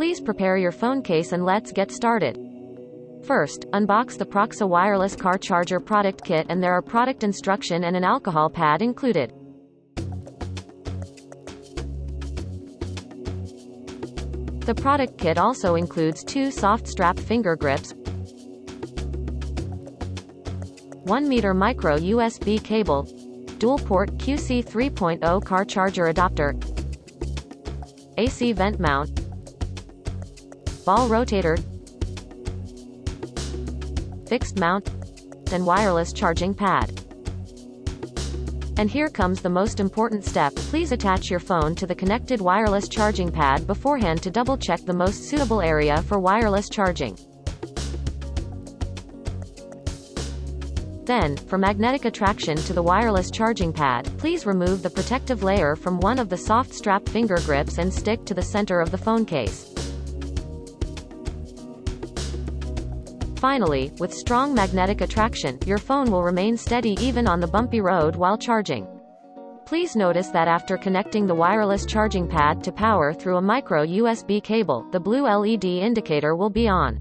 Please prepare your phone case and let's get started. First, unbox the PROXA Wireless Car Charger product kit, and there are product instruction and an alcohol pad included. The product kit also includes 2 soft strap finger grips, 1 meter micro USB cable, dual port QC 3.0 car charger adapter, AC vent mount, ball rotator, fixed mount, and wireless charging pad. And here comes the most important step. Please attach your phone to the connected wireless charging pad beforehand to double-check the most suitable area for wireless charging. Then, for magnetic attraction to the wireless charging pad, please remove the protective layer from one of the soft strap finger grips and stick to the center of the phone case. Finally, with strong magnetic attraction, your phone will remain steady even on the bumpy road while charging. Please notice that after connecting the wireless charging pad to power through a micro USB cable, the blue LED indicator will be on.